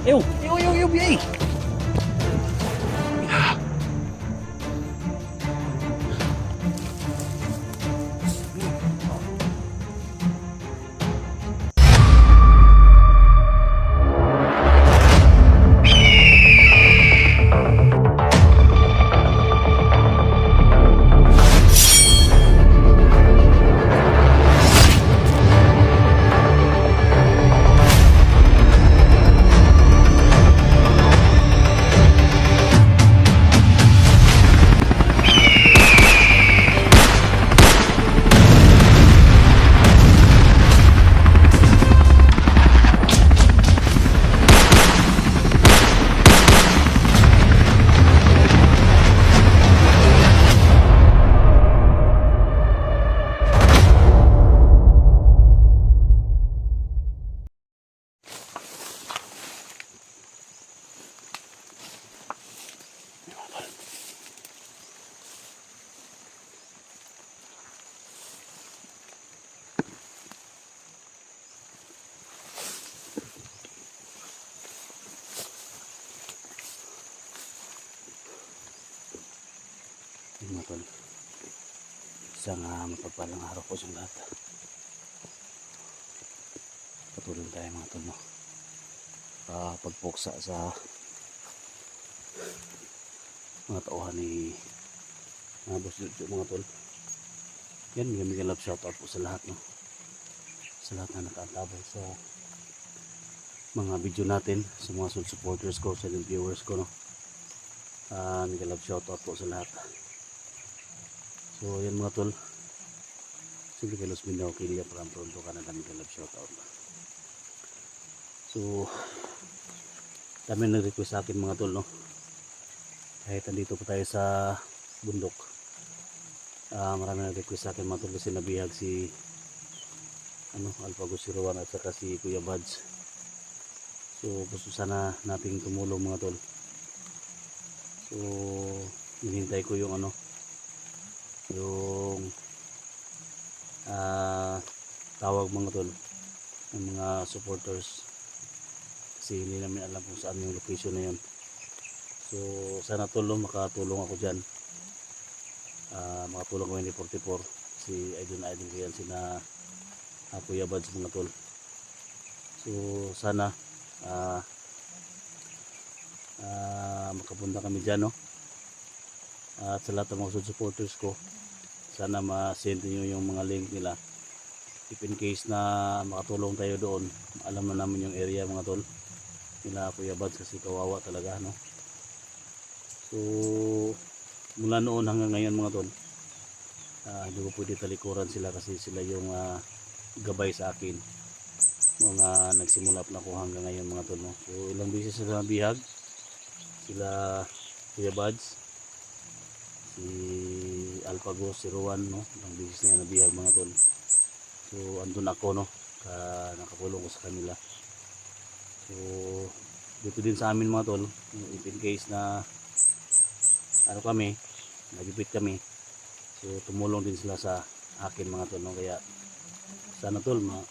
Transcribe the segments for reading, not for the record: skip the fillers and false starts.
Yo, biyay. Mga tol, isang mapagpalang araw po sa lahat. Patuloy tayo mga tol, no? Pagpuksa sa mga tauhan ni Boss Jojo mga tol. Yan, may love shoutout po sa lahat, no? Sa lahat na nakaantabay sa mga video natin, sa mga supporters ko, sa viewers ko, no? May love shoutout po sa lahat. So yan mga tol, sige kay Los Mindanao Kilia from Toronto, Canada, may love shoutout. So dami nag-request sa akin mga tol, no? Kahit andito po tayo sa bundok, marami nag-request sa akin mga tol, kasi nabihag si Alpha Gusiruan at saka si Kuya Buds. So gusto sana nating tumulong mga tol. So hinihintay ko yung tawag mga tol ng mga supporters, kasi hindi namin alam kung saan yung location na yun. So sana tol, makatulong ako dyan, makatulong kami ni 44, si Idol ko yan, sina Kuya Buds mga tol. So sana makapunta kami dyan, no? At sa lahat ng mga supporters ko, sana ma-send nyo yung mga link nila, if in case na makatulong tayo doon. Alam na namin yung area mga tol nila Kuya Buds, kasi kawawa talaga, no? So mula noon hanggang ngayon mga tol, hindi ko pwede talikuran sila, kasi sila yung gabay sa akin nung nagsimula pa na ako hanggang ngayon mga tol, no? So ilang beses sila nabihag, sila Kuya Buds, si Alpago, si Rowan, no? Ang bisis na yan nabihag mga tol. So andun ako, no? Nakapulong ko sa kanila. So dito din sa amin mga tol, if in case na kami, nagipit kami, so tumulong din sila sa akin mga tol, no? Kaya sana tol my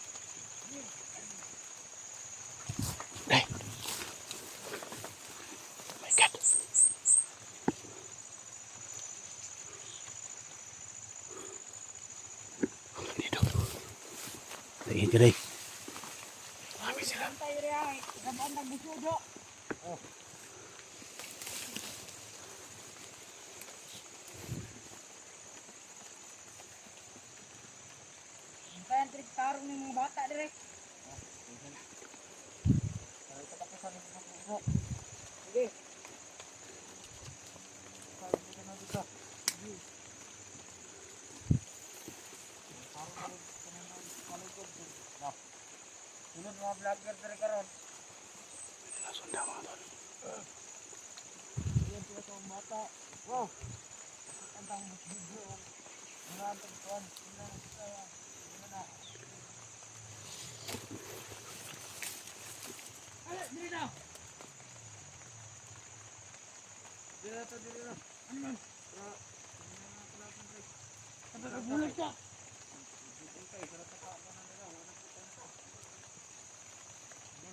God, dito lagi ka rin, kami sila. Kaya trik tarong ng mga bata dire. Sige. Sunod mga vlogger dire karon. Nasunda mga tol. Yan sila itong bata. Wow. Ang video. Maraming tuwan. Dili na. Dili na. Ano man? Nagbulag ka.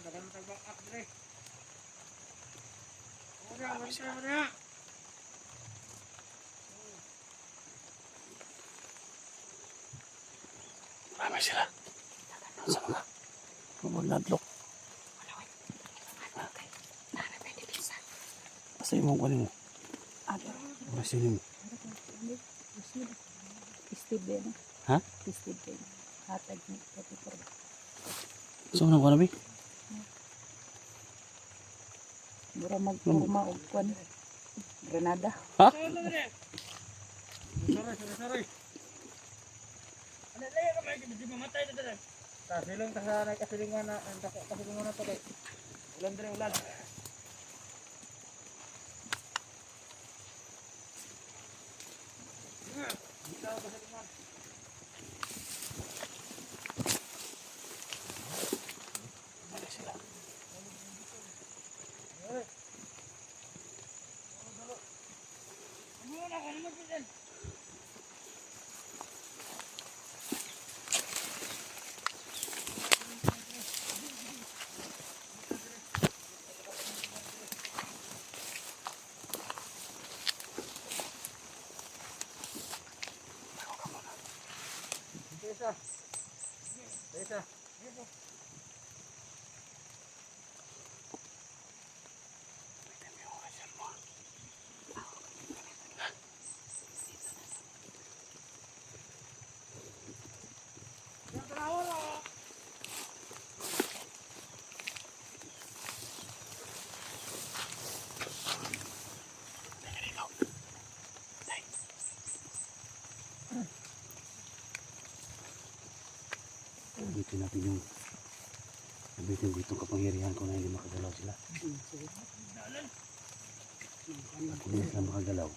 Dagan mo tagbak-up dire. Marami sila. Sa mga nadlok. Asa yung mga kunin mo? Sino mo? Steve na. Ha? Steve na. Hatag mo. Saan mo na kunin? Mura magpurma o kwan. Granada. Ha? Sorry. Ano lagi ka may hindi mamatay na dala. Kasilong tasanay kasilingan na kasilingan na to kay. Ulan dire ulan. Bitaw kasilingan. Mali sila. Muna ka naman din. Isa. Gamitin natin yung gamitin dito kapangyarihan ko na hindi makagalaw sila. Kung hindi sila makagalaw,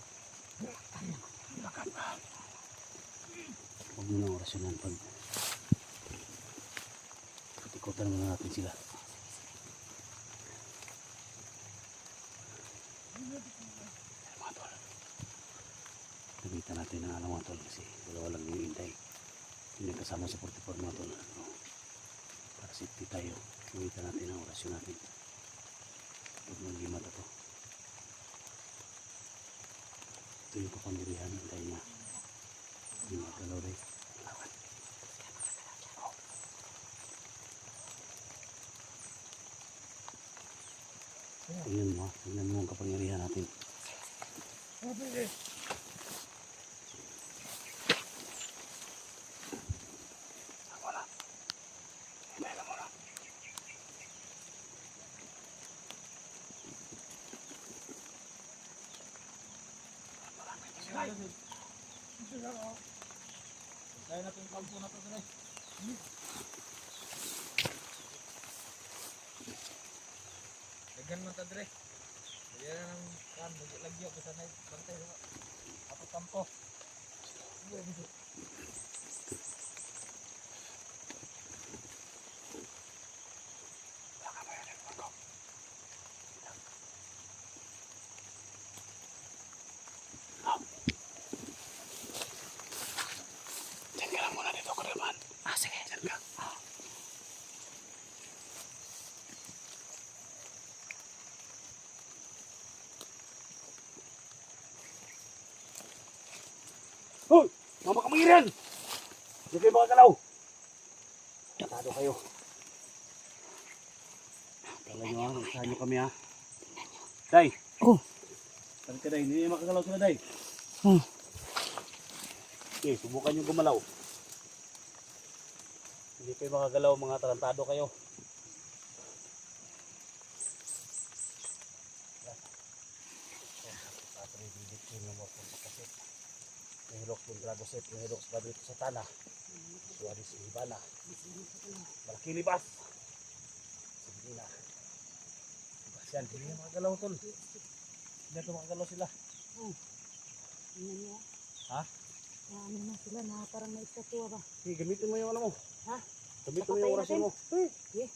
huwag mo nang orasyonan pag patikutan muna natin sila. Mga tol, gamitan natin ang mga tol kasi wala lang yung hintay. Hindi kasama sa 44 mga tol. Para safety tayo, gamitan natin ang orasyon natin. Huwag mong limat ito. Ito yung kapangyarihan ng tayo niya. Hindi magalaw rin. Lawan. Tingnan mo, tingnan mo ang kapangyarihan natin. Wala. Hintay lang muna. Kaya natin yung kampo na to dali. Dagan man ta dire. Diyan ang kan lagi ako sa nay bantay ako kampo. Diyan ka lang muna dito, Kurilman. Sige. Diyan ka. Hoy! Mga kapangyarihan! Hindi kayo makagalaw! Tatado kayo. Kala nyo ha, nagsahan nyo kami ha. Day! Oh. Balik ka Day, hindi nyo makagalaw sila Day. Hmm. Okay, subukan nyo gumalaw. Hindi kayo makagalaw, mga tarantado kayo. Nahilok yung dragoset, nahilok sa dito sa tanah. Suwari sa Ibana. Malaki libas. Sige na. Libas yan, hindi na makagalaw tol. Hindi na makagalaw sila. Ano niya? Ha? Ano na sila na parang may statua ba? Sige, gamitin mo yung ano mo. Ha? Gamitin mo yung orasyon mo. Yeah.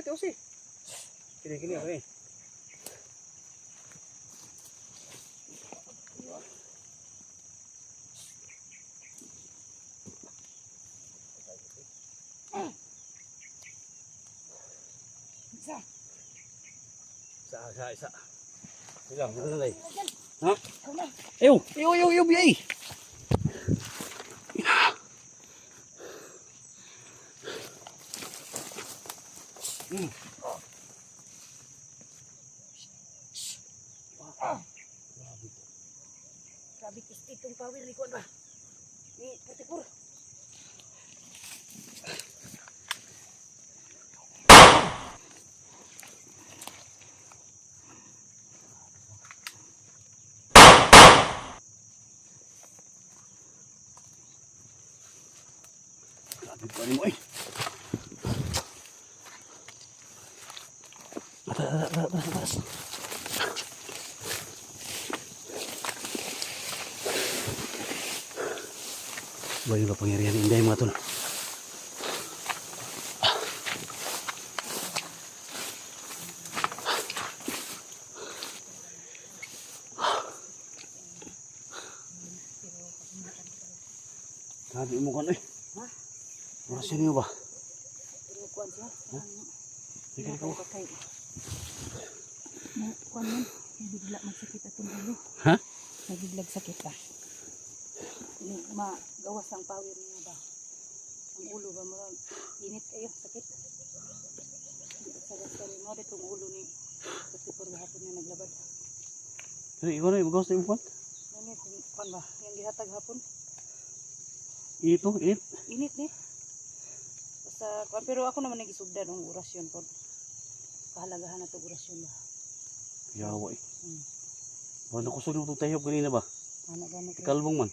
Tusi. Kini, kini. Isa. Isa. Silang, nanay. Ayan. Ha? Ikaw na. Ayaw, biyay. Grabe itong pawir ni Kuan ba? Ni Putipur. Grabe pa rin mo eh. Atas. Ba yung kapangyarihan ni Inday mga tol. Sabi mo kan eh. Ha? Orasyon niyo ba? Pero Kuan siya. Ha? Sige ka. Patay. Na Kuan man. Bigla magsakit atong ulo. Ha? Nagiglag sakit pa. Magawas ang pawir niya ba? Ang ulo ba mo? Init kayo, sakit. Sagas ka rin mo, itong ulo ni Putipur hapon niya naglabad. Pero ikaw na, magawas na yung kwan? Ano kung kuan ba? Yung gihatag hapon. Ito, init. Init ni. Basta kuan, pero ako naman nagisugdan ng orasyon po. Kahalagahan na 'tong orasyon ba. Yawa eh. Hmm. Wala kusog na itong tayo kanina ba? Ana gani kay. Kalbong man.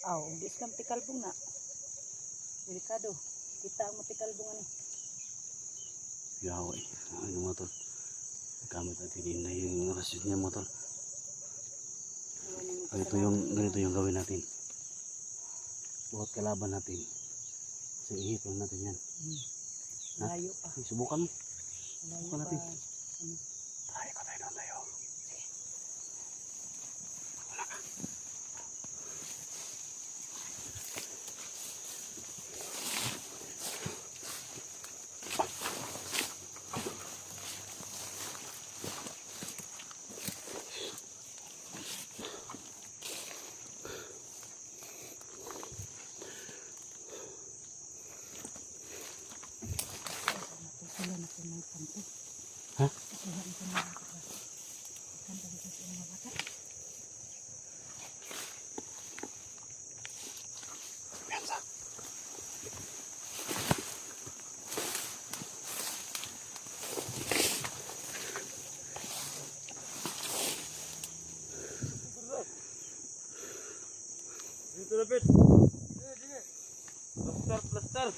Aw, di Islam tikalbong na. Delikado. Kita ang matikalbong ani. Yawa eh. Ano mga tol? Gamit natin din na yung orasyon niya mga tol. Ganito yung gawin natin. Buhat kalaban natin. So ihip lang natin yan. Ha? Layo pa. Ay, subukan mo. Layo Subukan pa. natin. Ano? Tayo doon tayo. Sila na po ng kampo. Ha? Sila na po ng kampo. Kampo dito sa mga bata. Piansa. Dito lapit. Plaster.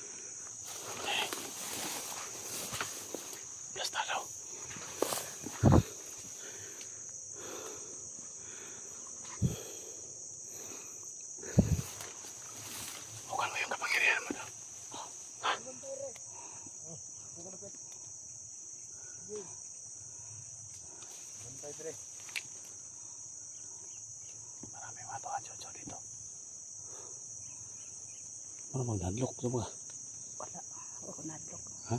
Plastar daw. Bukan mo yung kapangyarihan mo daw. Bantay dire. Marami mga tuwa dito. Ano magdadlok ito ba? Wala. Ako nadlok. Ha?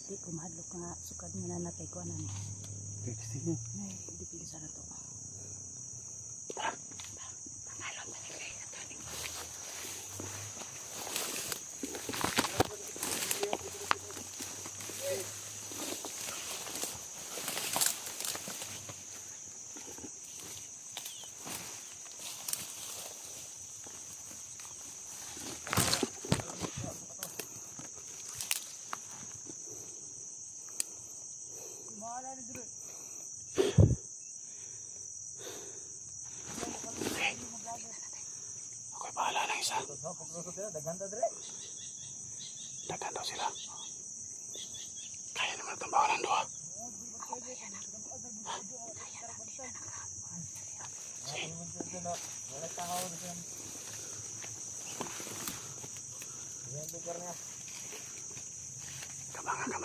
Di ko mahadlok nga. Sukad nga na natay ko ano ni. Pwede niyo. Ay, di pilisa na to. Pangalon ba nila? Ako'y bahala ng isa. Paglusot sila, daghanda dire. Dagan daw sila. Kaya naman itong bawal ng dua. Wala tao dito. Yan lugar niya. Kamanga.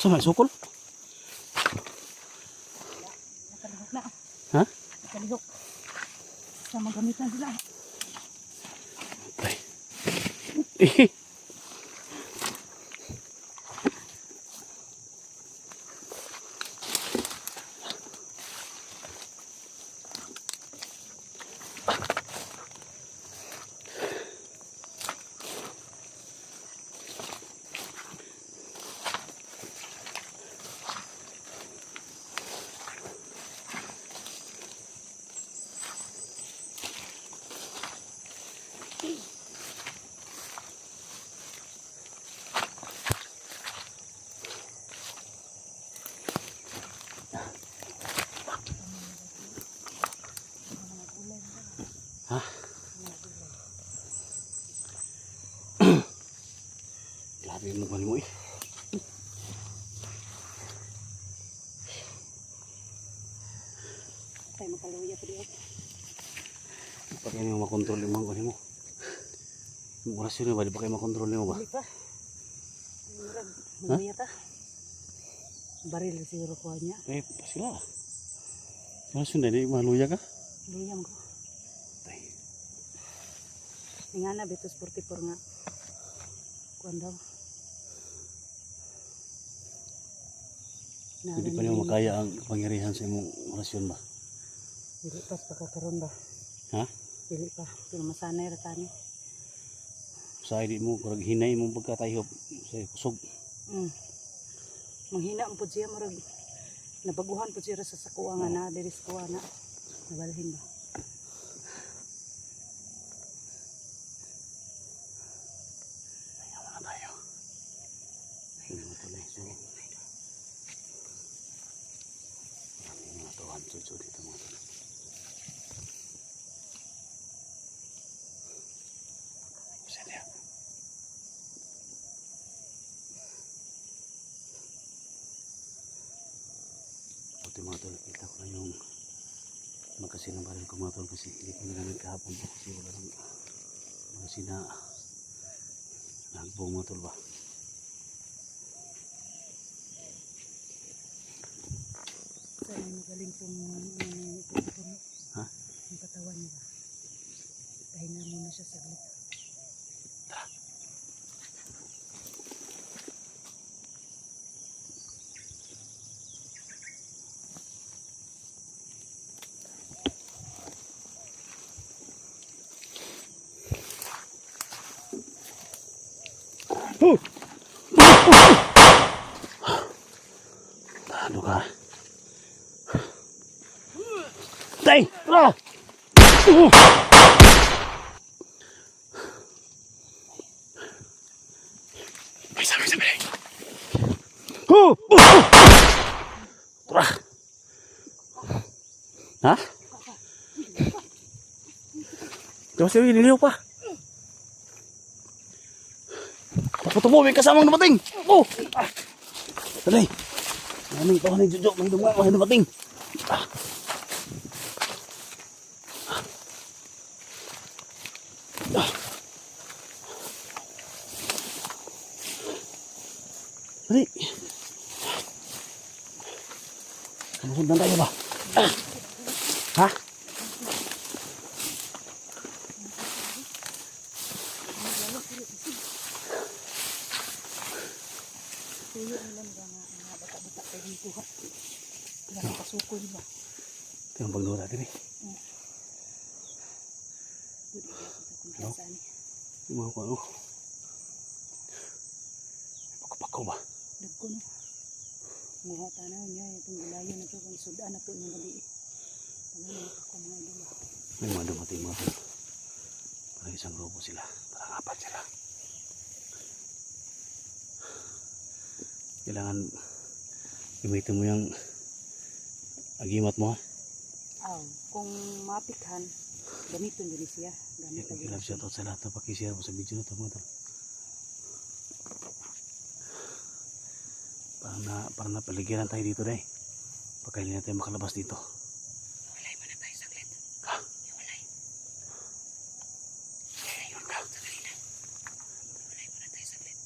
Sa may sukol? Nakalihok na. Ha? Nakalihok. Sa magamitan sila. Tay. Ha? Grabe yung mukha mo eh. Tayo makaluya pa diyo. Pati ano yung makontrol yung mga kunin mo. Yung orasyon na ba? Di ba kayo makontrol mo ba? Dili pa. Murag, maluya ta. Baril siguro kuha niya. Eh, pa sila. Orasyon na, di maluya ka? Luya mo ko. Tay. Nga na, betos 44 nga. Kuhan daw. Hindi pa niyo makaya ang kapangyarihan sa imong orasyon ba? Dili pa sa pagkakaroon ba? Ha? Dili pa. Pero masanay ra tani. Sa hindi mo, kurag hinay mong pagkatayop sa kusog. Manghina ang siya murag. Nabaguhan po siya sa sakuha nga na. Diri sa kuha na. Nabalhin ba? Ayaw na tayo. Hindi mo tuloy. So, maraming mga tuwan. Chuchu dito mga tuwan. Sige. Buti mga tuwan. Kita ko na yung magkasin ng baril ko mga tuwan kasi hindi ko nagamit kahapon po kasi wala nang magkasin na nagbong mga tuwan ba. Sana magaling pong Ha? ang katawan niya. Pahinga muna siya saglit. Talo ka. Tay! Ah! Ay, sabi. Tara! Ha? Diba siya, niliw pa. Paputo mo, may kasamang dumating. Oh! Ah! Dali. Maraming tao ni Jojo, may dumating. Ah! Ah! Dali. Kamusundan tayo ba? Ah! Ha? Tuyo nila mga bata-bata kayo dito ha. Kaya nakasukoy ba? Ito yung pagdura natin eh. Good kita kung kaya saan. Yung mga ano. Pagkapakaw ba? Dagko no. Mga tanaw niya itong ilayo na ito kung sudan na ito yung mali. Ano na ako mga idol. May mga dumating mga ito. Parang isang grupo sila. Parang apat sila. Kailangan gamitin mo yung agimat mo ha. Kung mapikhan, gamitin din siya. Gamit ang Kilap siya to sa lahat na pakishare mo sa video na ito mga ito. Parang napaligiran tayo dito dahil. Pagka hindi natin makalabas dito. Walay pa na tayo saglit. Ha? Walay. Ayun ka. Saglit na. Walay pa na tayo saglit.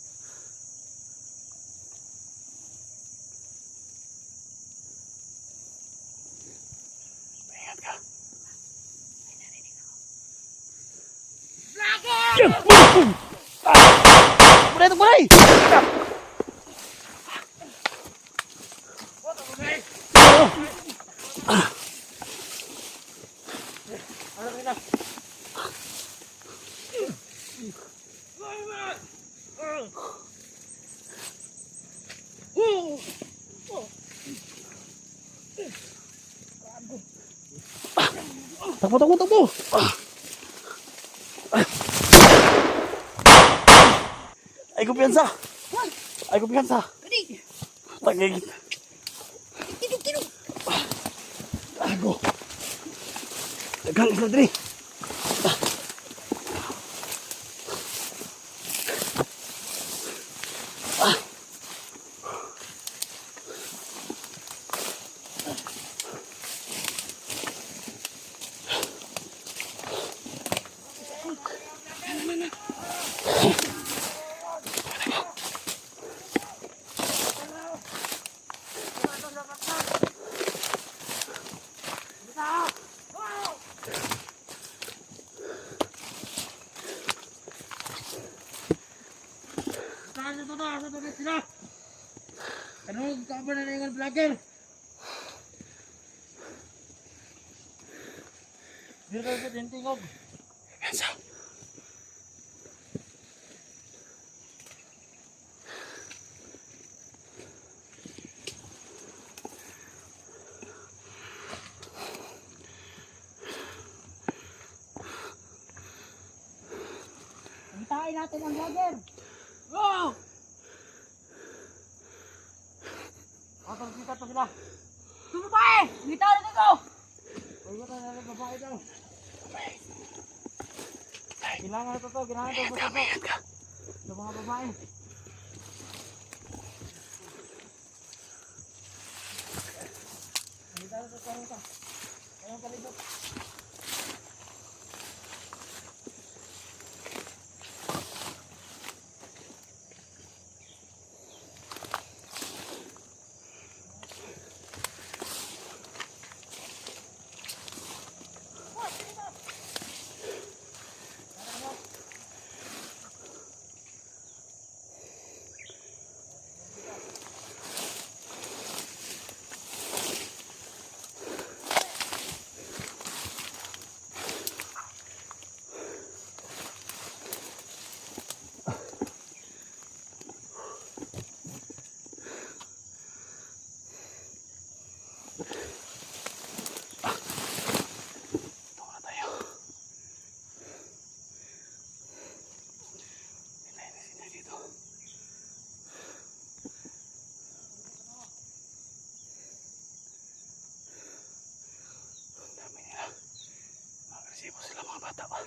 Buray, buray! Takbo, takbo, takbo! Ay, kumpiyansa! Ay, kumpiyansa! Kadi. Tagig! Kiduk. Ago! Dagang isla diri! Saan sila? Kanong kaban na yung vlogger? Dito sa tintingog. Kumpiyansa! Antayin natin ang vlogger. Go! Atong kita to sila. Tumabae! Ngitaw na ko! Pagkita na lang babae daw. Kailangan ito to, kailangan ito basta to. Sa mga babae. Kita na ito, kaya ito. Kayang palibot. Agresibo sila mga bata pa.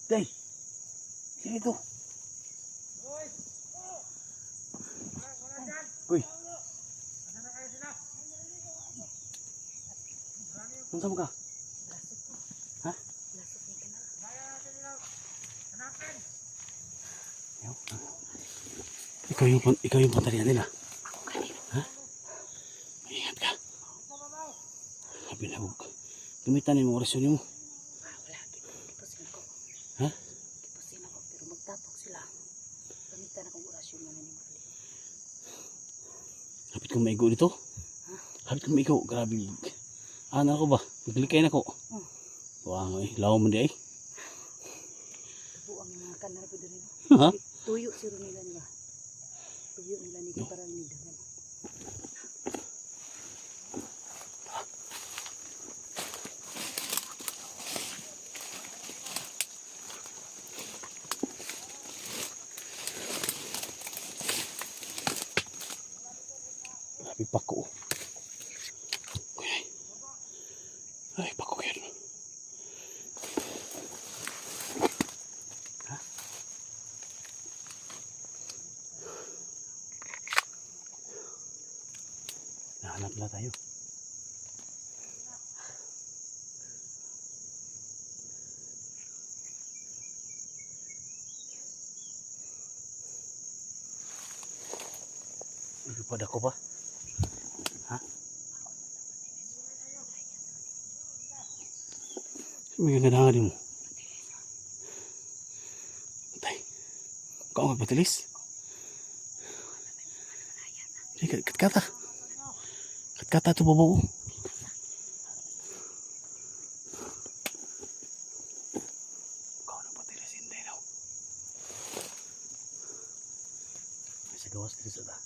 Day, sini tuh. Uy. Unsa mo ka? Ha? Ikaw yung pantarian nila. Ha? Ingat ka. Sabi na huwag. Gamitan yung orasyon mo. Wala, kipusin ako. Ha? Kipusin ako, pero magtapok sila. Gamitan akong orasyon mo na ni Marley. Hapit kong maigo dito? Hapit kong maigo. Grabe. Ano ako ba? Maglikay na ko. Wow, lawa mo di ay. Buang yung mga kanar ko din. Ha? Tuyo siro nila nila. Tuyo nila ni parang nidagan. Grabe pako. Ay, pako yan. Ha? Nahanap na tayo. Pada ko pa. Ha? May ganahangan mo. Tay. Kau magpatilis. Kata. Kata tu bobo. Kau nagpatilis hindi daw. May gawas dito sa da.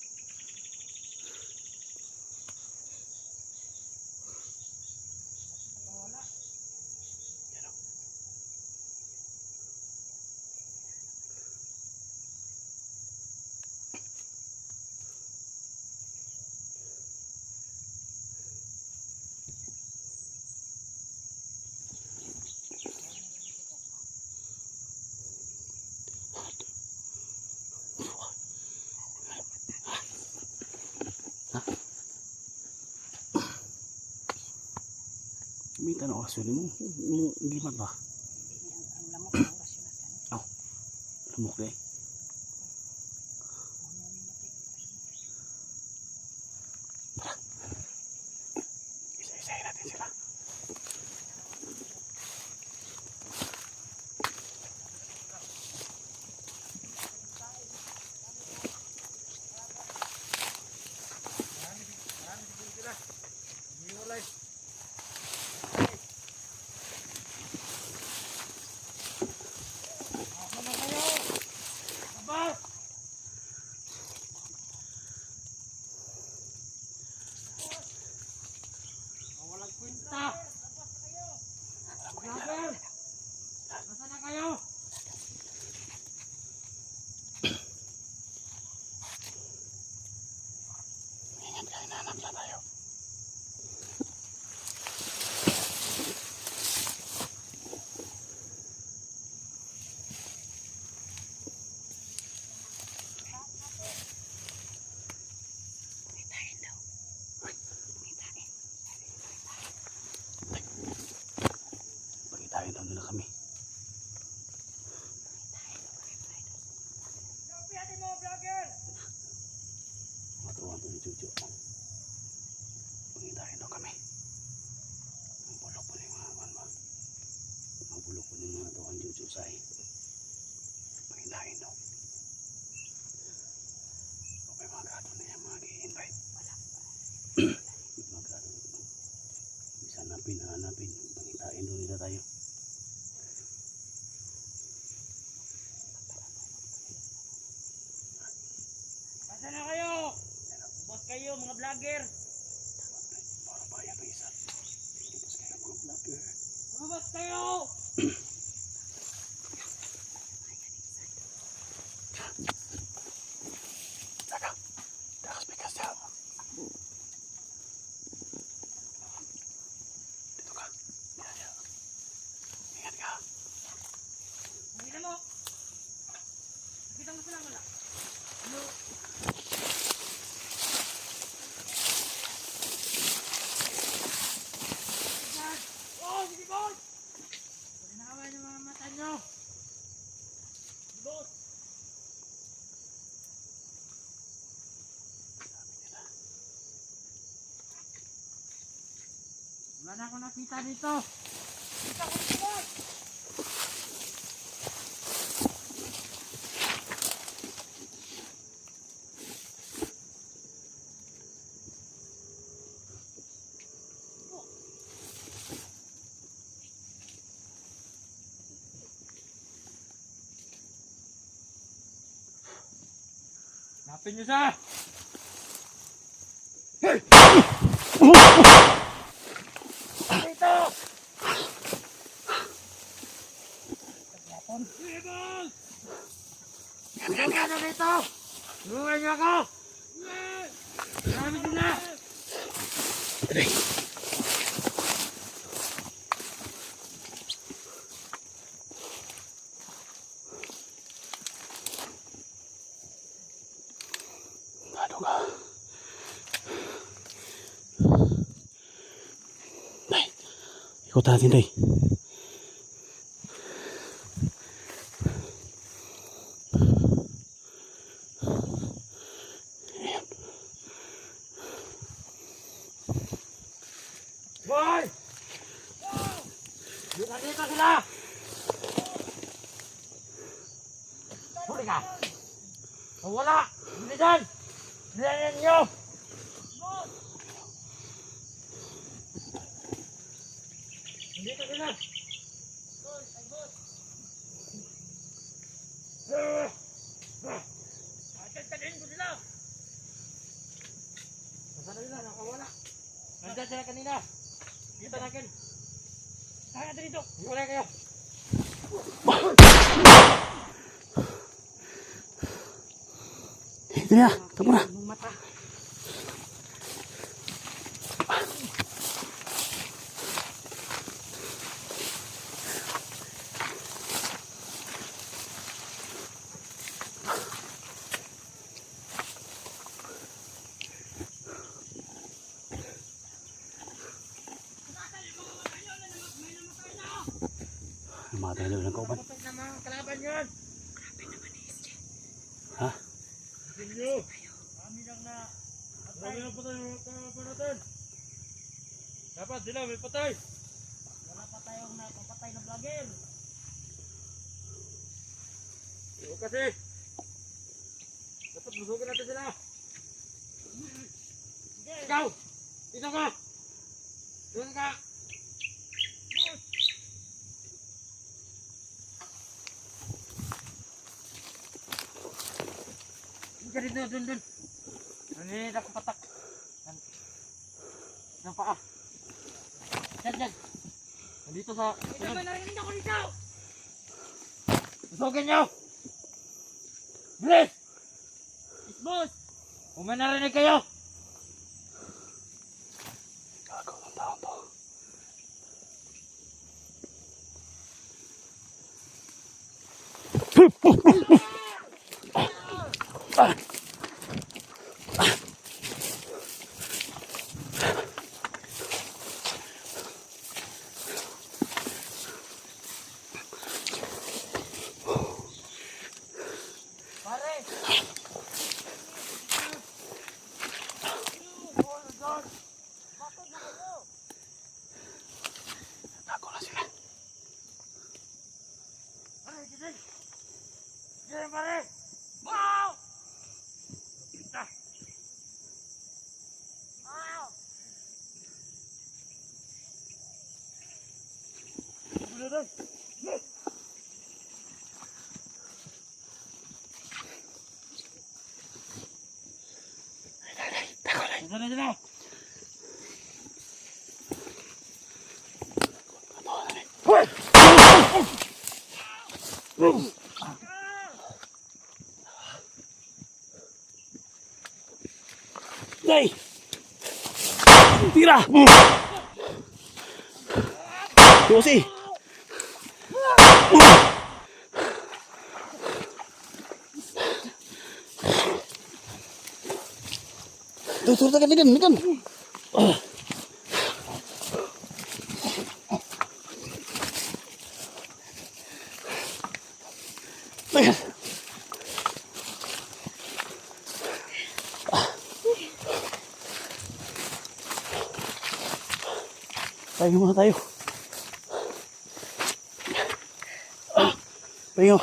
May tanong aso mo. Limat ba? Ang lamok ng orasyon natin. Oh, lamok deh. Tara. Isa-isahin natin sila. Nasaan na kayo? Ingat kayo, nahanap na tayo. Pagitain daw nila kami. Matuwan to ni Jojo. Pagitain daw kami. Ang bulok po yung mga man ba? Ang bulok po yung mga tuwan Jojo say. Pagitain daw. Kung may mga gato na yung mga i-invite. Mga gato. Bisa hanapin. Pagitain daw nila tayo. Nasaan na kayo? Ubos kayo mga vlogger. Para bayan ng isa. Ilabas kayo mga vlogger. Ubos kayo! Daga. Dagas bigas siya. Dito ka. Yan siya. Ingat ka. Nakita mo? Nakita mo sila wala? Ano? Oh, sige boss! Pwede na kawain yung mga mata nyo. Sige boss! Wala na ako nakita dito. Kita ko dito boss! Hanapin niyo siya! Dito! Ibon! Tulungan na dito! Tulungan niyo ako! Hanapin niyo na! Aray. Ano ka? Day, ikutan natin, Day. Boy! Dito sila! Huli ka! Wala! Hindi dyan! Bilihan nyo! Dito sila! Atagtagin ko sila! Nasaan na sila? Nakawala! Nandiyan sila kanina! Kita natin! Saan natin dito? Wala kayo! Ito na, tama na. Ang mata. Namatay na ng kauban. Kapag na mga kalaban yun! Ha? Sinyo! Kami lang na... Kami lang patay yung kalaban natin! Dapat sila may patay! Wala pa tayong napapatay na vlogger! O kasi! Dapat busugin natin sila! Ikaw! Dito ka! Doon ka! Dito, dun. Nanginit ako patak. Ng paa. Diyan. Nandito sa... Ito ba narinig ako dito? Usogin nyo! Bilis! Boss! Kung may narinig kayo! Gago ng tao to. Pare! Gago na sila. Pare, gising! Gising, pare! Wow! Kita! Wow! Bulan! Sana sila! Day! Tira! Tusi! Tutur tekan tekan. Tekan. Tayo muna tayo. Pahinga.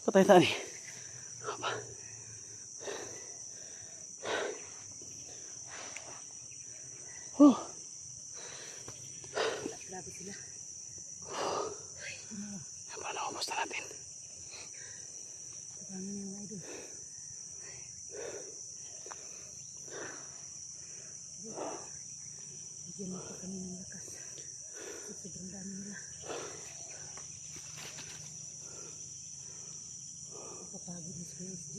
Patay tayo. Grabe sila. Yan pala, kumusta natin? Tabangan yung idol. Bigyan mo pa kami ng lakas. Sa sobrang dami nila. Papagod ni Square SG.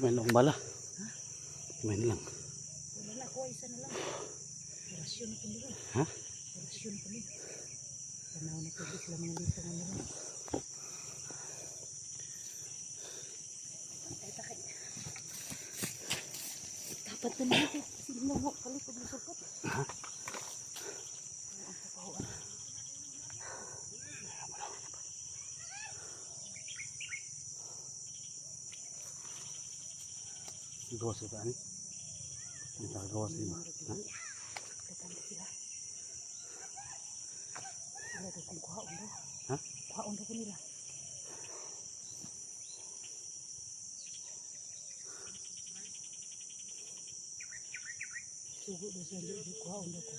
May long bala. Kumain lang. Wala na, kuha isa na lang. Orasyon na kami rin. Ha? Orasyon na kami. Tanaw na pwede sila mga dito nga nila. Takay. Dapat na nito. Sino mo mo kalikod na sukot. Ha? Ang kapahuan. Gawas ka ni. Hindi nakagawas ni ba? Ha? Datang sila. Sila daw kung kuhaon daw. Ha? Kuhaon daw ko nila. Sugo daw sila. Kuhaon daw ko.